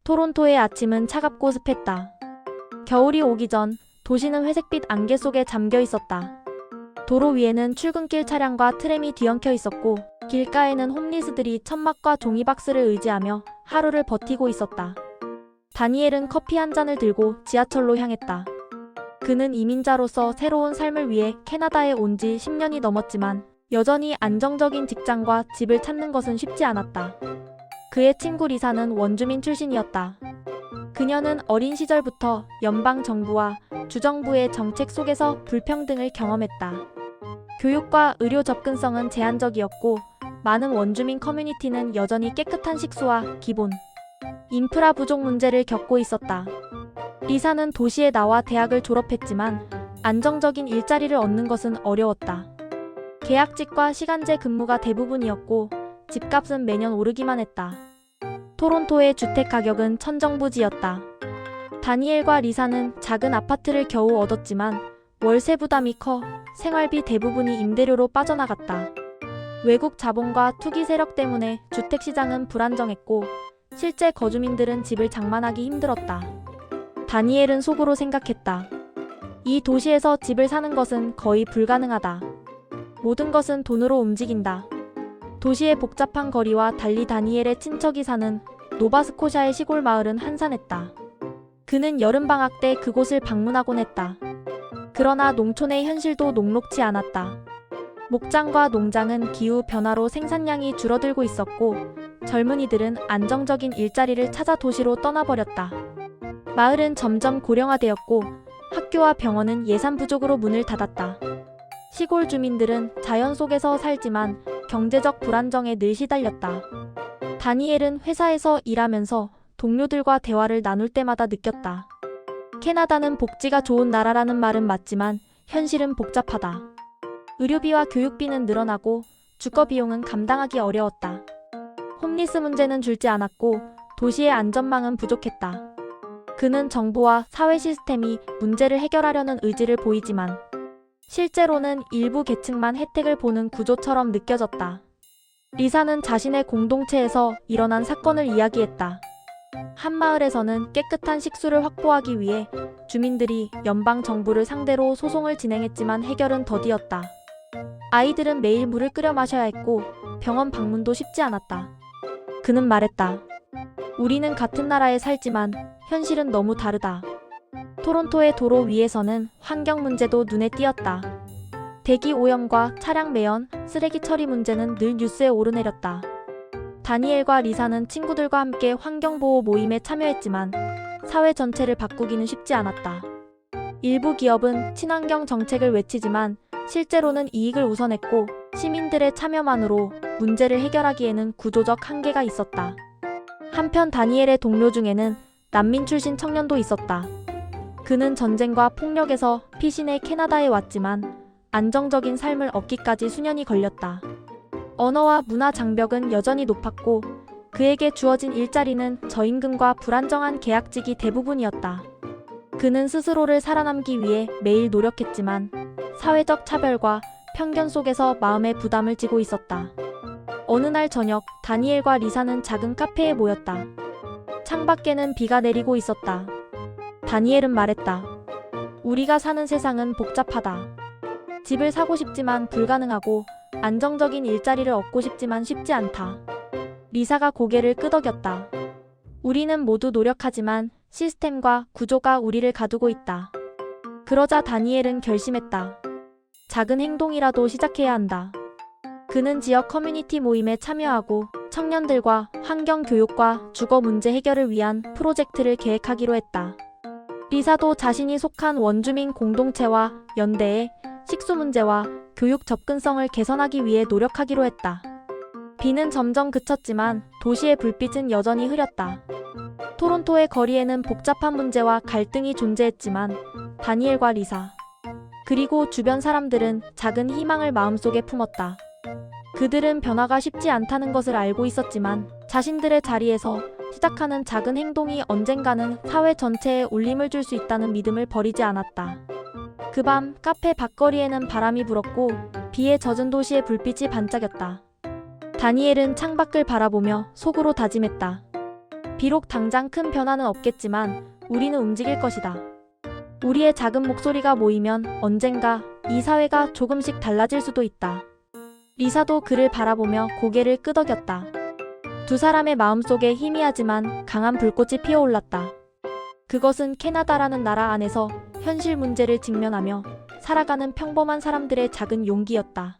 토론토의 아침은 차갑고 습했다. 겨울이 오기 전 도시는 회색빛 안개 속에 잠겨 있었다. 도로 위에는 출근길 차량과 트램이 뒤엉켜 있었고 길가에는 홈리스들이 천막과 종이박스를 의지하며 하루를 버티고 있었다. 다니엘은 커피 한 잔을 들고 지하철로 향했다. 그는 이민자로서 새로운 삶을 위해 캐나다에 온 지 10년이 넘었지만 여전히 안정적인 직장과 집을 찾는 것은 쉽지 않았다. 그의 친구 리사는 원주민 출신이었다. 그녀는 어린 시절부터 연방 정부와 주정부의 정책 속에서 불평등을 경험했다. 교육과 의료 접근성은 제한적이었고 많은 원주민 커뮤니티는 여전히 깨끗한 식수와 기본 인프라 부족 문제를 겪고 있었다. 리사는 도시에 나와 대학을 졸업했지만 안정적인 일자리를 얻는 것은 어려웠다. 계약직과 시간제 근무가 대부분이었고 집값은 매년 오르기만 했다. 토론토의 주택 가격은 천정부지였다. 다니엘과 리사는 작은 아파트를 겨우 얻었지만 월세 부담이 커 생활비 대부분이 임대료로 빠져나갔다. 외국 자본과 투기 세력 때문에 주택시장은 불안정했고 실제 거주민들은 집을 장만하기 힘들었다. 다니엘은 속으로 생각했다. 이 도시에서 집을 사는 것은 거의 불가능하다. 모든 것은 돈으로 움직인다. 도시의 복잡한 거리와 달리 다니엘의 친척이 사는 노바스코샤의 시골 마을은 한산했다. 그는 여름방학 때 그곳을 방문하곤 했다. 그러나 농촌의 현실도 녹록지 않았다. 목장과 농장은 기후 변화로 생산량이 줄어들고 있었고 젊은이들은 안정적인 일자리를 찾아 도시로 떠나버렸다. 마을은 점점 고령화되었고 학교와 병원은 예산 부족으로 문을 닫았다. 시골 주민들은 자연 속에서 살지만 경제적 불안정에 늘 시달렸다. 다니엘은 회사에서 일하면서 동료들과 대화를 나눌 때마다 느꼈다. 캐나다는 복지가 좋은 나라라는 말은 맞지만 현실은 복잡하다. 의료비와 교육비는 늘어나고 주거 비용은 감당하기 어려웠다. 홈리스 문제는 줄지 않았고 도시의 안전망은 부족했다. 그는 정부와 사회 시스템이 문제를 해결하려는 의지를 보이지만 실제로는 일부 계층만 혜택을 보는 구조처럼 느껴졌다. 리사는 자신의 공동체에서 일어난 사건을 이야기했다. 한 마을에서는 깨끗한 식수를 확보하기 위해 주민들이 연방 정부를 상대로 소송을 진행했지만 해결은 더디었다. 아이들은 매일 물을 끓여 마셔야 했고 병원 방문도 쉽지 않았다. 그는 말했다. 우리는 같은 나라에 살지만 현실은 너무 다르다. 토론토의 도로 위에서는 환경 문제도 눈에 띄었다. 대기 오염과 차량 매연, 쓰레기 처리 문제는 늘 뉴스에 오르내렸다. 다니엘과 리사는 친구들과 함께 환경보호 모임에 참여했지만 사회 전체를 바꾸기는 쉽지 않았다. 일부 기업은 친환경 정책을 외치지만 실제로는 이익을 우선했고 시민들의 참여만으로 문제를 해결하기에는 구조적 한계가 있었다. 한편 다니엘의 동료 중에는 난민 출신 청년도 있었다. 그는 전쟁과 폭력에서 피신해 캐나다에 왔지만 안정적인 삶을 얻기까지 수년이 걸렸다. 언어와 문화 장벽은 여전히 높았고 그에게 주어진 일자리는 저임금과 불안정한 계약직이 대부분이었다. 그는 스스로를 살아남기 위해 매일 노력했지만 사회적 차별과 편견 속에서 마음의 부담을 지고 있었다. 어느 날 저녁 다니엘과 리사는 작은 카페에 모였다. 창밖에는 비가 내리고 있었다. 다니엘은 말했다. 우리가 사는 세상은 복잡하다. 집을 사고 싶지만 불가능하고 안정적인 일자리를 얻고 싶지만 쉽지 않다. 리사가 고개를 끄덕였다. 우리는 모두 노력하지만 시스템과 구조가 우리를 가두고 있다. 그러자 다니엘은 결심했다. 작은 행동이라도 시작해야 한다. 그는 지역 커뮤니티 모임에 참여하고 청년들과 환경 교육과 주거 문제 해결을 위한 프로젝트를 계획하기로 했다. 리사도 자신이 속한 원주민 공동체와 연대해 식수 문제와 교육 접근성을 개선하기 위해 노력하기로 했다. 비는 점점 그쳤지만 도시의 불빛은 여전히 흐렸다. 토론토의 거리에는 복잡한 문제와 갈등이 존재했지만 다니엘과 리사, 그리고 주변 사람들은 작은 희망을 마음속에 품었다. 그들은 변화가 쉽지 않다는 것을 알고 있었지만 자신들의 자리에서 시작하는 작은 행동이 언젠가는 사회 전체에 울림을 줄 수 있다는 믿음을 버리지 않았다. 그 밤 카페 밖거리에는 바람이 불었고 비에 젖은 도시의 불빛이 반짝였다. 다니엘은 창밖을 바라보며 속으로 다짐했다. 비록 당장 큰 변화는 없겠지만 우리는 움직일 것이다. 우리의 작은 목소리가 모이면 언젠가 이 사회가 조금씩 달라질 수도 있다. 리사도 그를 바라보며 고개를 끄덕였다. 두 사람의 마음속에 희미하지만 강한 불꽃이 피어올랐다. 그것은 캐나다라는 나라 안에서 현실 문제를 직면하며 살아가는 평범한 사람들의 작은 용기였다.